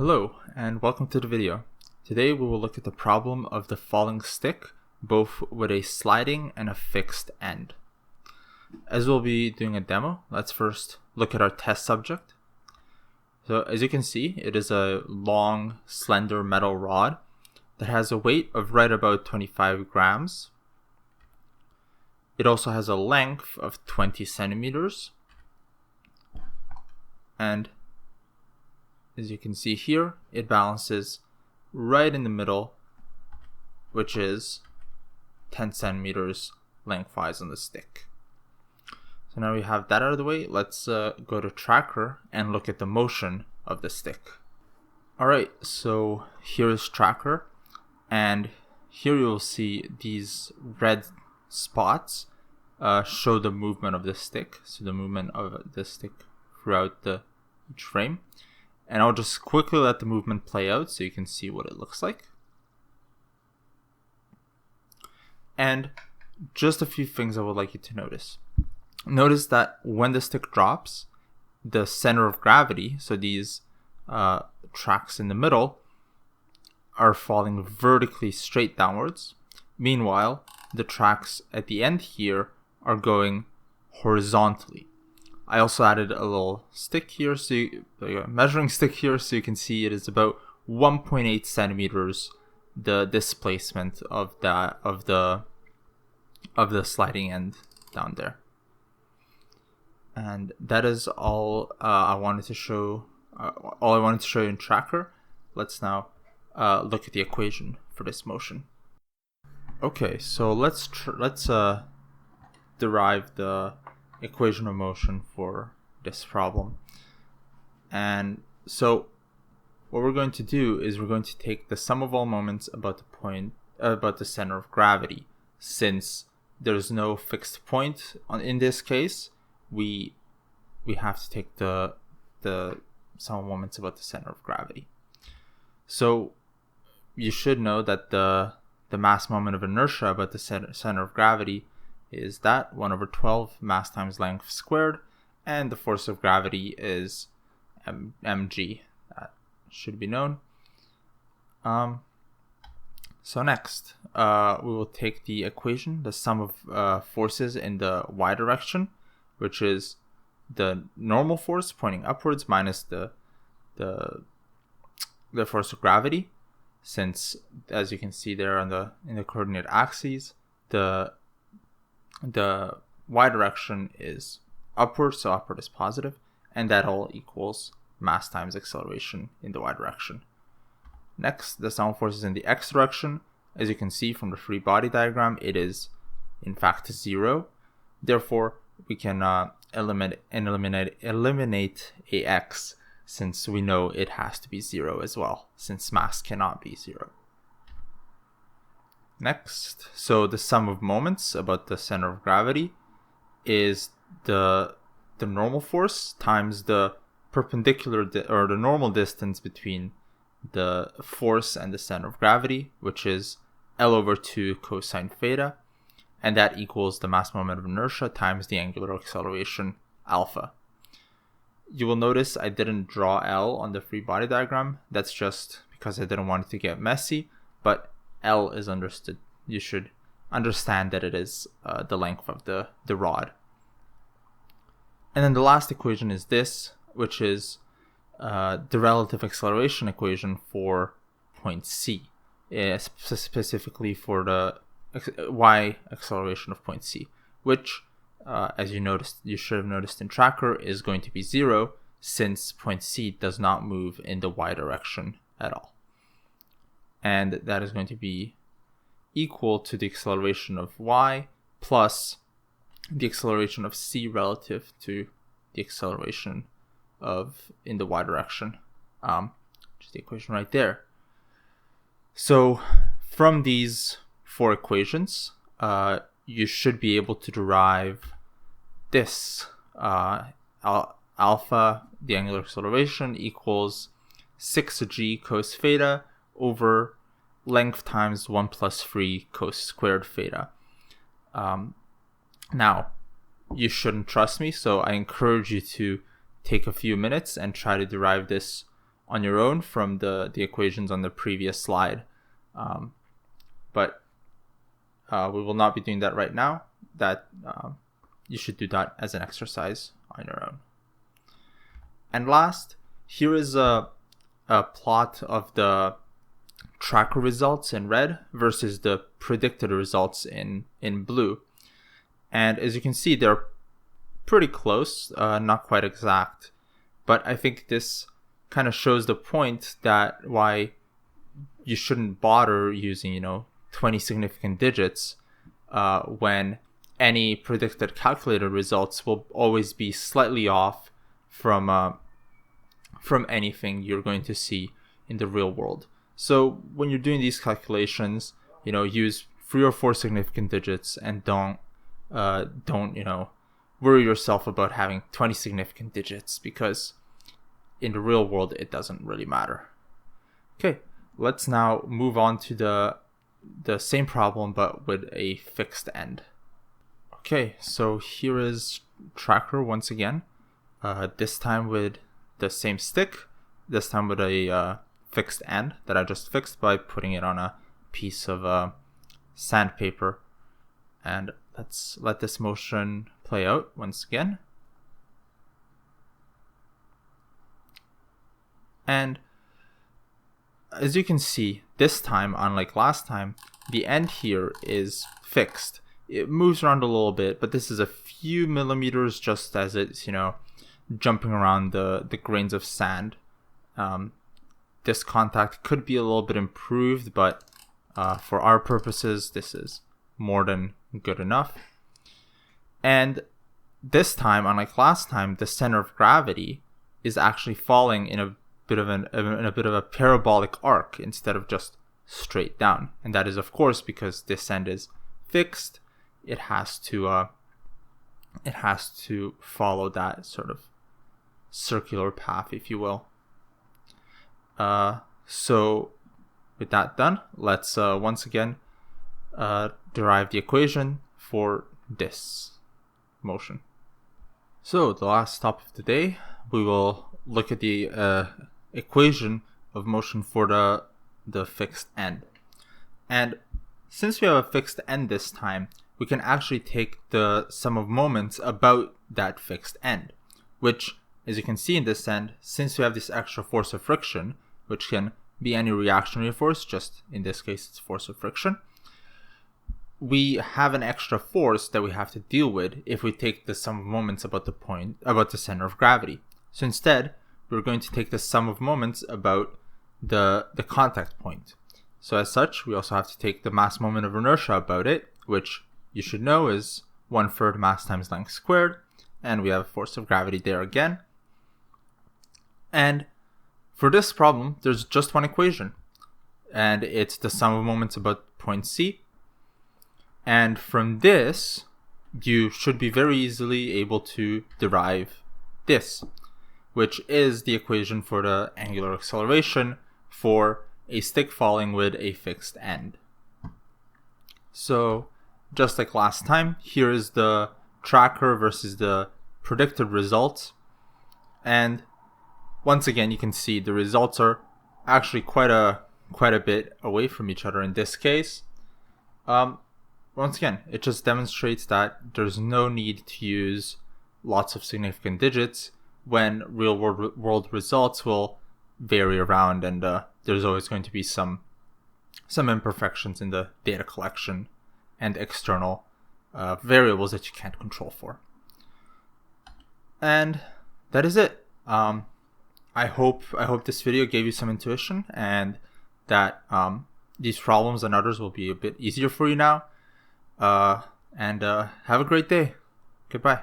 Hello, and welcome to the video. Today we will look at the problem of the falling stick, both with a sliding and a fixed end. As we'll be doing a demo, let's first look at our test subject. So as you can see, it is a long, slender metal rod that has a weight of right about 25 grams. It also has a length of 20 centimeters. And as you can see here, it balances right in the middle, which is 10 centimeters lengthwise on the stick. So now we have that out of the way, let's go to tracker and look at the motion of the stick. Alright, so here is tracker, and here you'll see these red spots show the movement of the stick, so the movement of the stick throughout each frame. And I'll just quickly let the movement play out so you can see what it looks like. And just a few things I would like you to notice. Notice that when the stick drops, the center of gravity, so these tracks in the middle, are falling vertically straight downwards. Meanwhile, the tracks at the end here are going horizontally. I also added a little stick here, measuring stick here, so you can see it is about 1.8 centimeters the displacement of the sliding end down there. And that is all I wanted to show. All I wanted to show you in tracker. Let's now look at the equation for this motion. Okay, so let's derive the equation of motion for this problem. And so what we're going to do is we're going to take the sum of all moments about the center of gravity. Since there's no fixed point in this case, we have to take the sum of moments about the center of gravity. So you should know that the mass moment of inertia about the center of gravity is that 1 over 12 mass times length squared, and the force of gravity is mg. That should be known. So next, we will take the equation, the sum of forces in the y direction, which is the normal force pointing upwards minus the force of gravity. Since, as you can see there in the coordinate axes, the y direction is upward, so upward is positive, and that all equals mass times acceleration in the y direction. Next, the sum of forces in the x direction. As you can see from the free body diagram, it is in fact 0. Therefore, we can eliminate ax, since we know it has to be 0 as well, since mass cannot be 0. Next, so the sum of moments about the center of gravity is the normal force times the perpendicular or the normal distance between the force and the center of gravity, which is L over 2 cosine theta, and that equals the mass moment of inertia times the angular acceleration alpha. You will notice I didn't draw L on the free body diagram. That's just because I didn't want it to get messy, but L is understood. You should understand that it is the length of the rod. And then the last equation is this, which is the relative acceleration equation for point C, specifically for the y acceleration of point C, which, as you should have noticed in tracker, is going to be 0, since point C does not move in the y direction at all. And that is going to be equal to the acceleration of y plus the acceleration of c relative to the acceleration in the y direction, which is the equation right there. So from these 4 equations, you should be able to derive this. Alpha, the angular acceleration, equals 6g cos theta over length times 1 plus 3 cos squared theta. Now, you shouldn't trust me, so I encourage you to take a few minutes and try to derive this on your own from the equations on the previous slide. But we will not be doing that right now. That you should do that as an exercise on your own. And last, here is a plot of the tracker results in red versus the predicted results in blue. And as you can see, they're pretty close, not quite exact. But I think this kind of shows the point that why you shouldn't bother using, 20 significant digits when any predicted calculated results will always be slightly off from anything you're going to see in the real world. So when you're doing these calculations, use 3 or 4 significant digits and don't worry yourself about having 20 significant digits, because in the real world it doesn't really matter. Okay, let's now move on to the same problem but with a fixed end. Okay, so here is tracker once again, this time with the same stick, this time with a fixed end that I just fixed by putting it on a piece of sandpaper. And let's let this motion play out once again. And as you can see, this time, unlike last time, the end here is fixed. It moves around a little bit, but this is a few millimeters just as it's, jumping around the grains of sand. This contact could be a little bit improved, but for our purposes, this is more than good enough. And this time, unlike last time, the center of gravity is actually falling in a bit of a parabolic arc instead of just straight down. And that is, of course, because this end is fixed. It has to follow that sort of circular path, if you will. So with that done, let's once again derive the equation for this motion. So the last stop of the day, we will look at the equation of motion for the fixed end. And since we have a fixed end this time, we can actually take the sum of moments about that fixed end, which, as you can see in this end, since we have this extra force of friction, which can be any reactionary force, just in this case it's force of friction, we have an extra force that we have to deal with if we take the sum of moments about the center of gravity. So instead, we're going to take the sum of moments about the contact point. So as such, we also have to take the mass moment of inertia about it, which you should know is 1/3 mass times length squared, and we have a force of gravity there again. And for this problem, there's just one equation, and it's the sum of moments about point C. And from this, you should be very easily able to derive this, which is the equation for the angular acceleration for a stick falling with a fixed end. So just like last time, here is the tracker versus the predicted results. And once again, you can see the results are actually quite a bit away from each other in this case. Once again, it just demonstrates that there's no need to use lots of significant digits when real world results will vary around, and there's always going to be some imperfections in the data collection and external variables that you can't control for. And that is it. I hope this video gave you some intuition, and that these problems and others will be a bit easier for you now. And have a great day. Goodbye.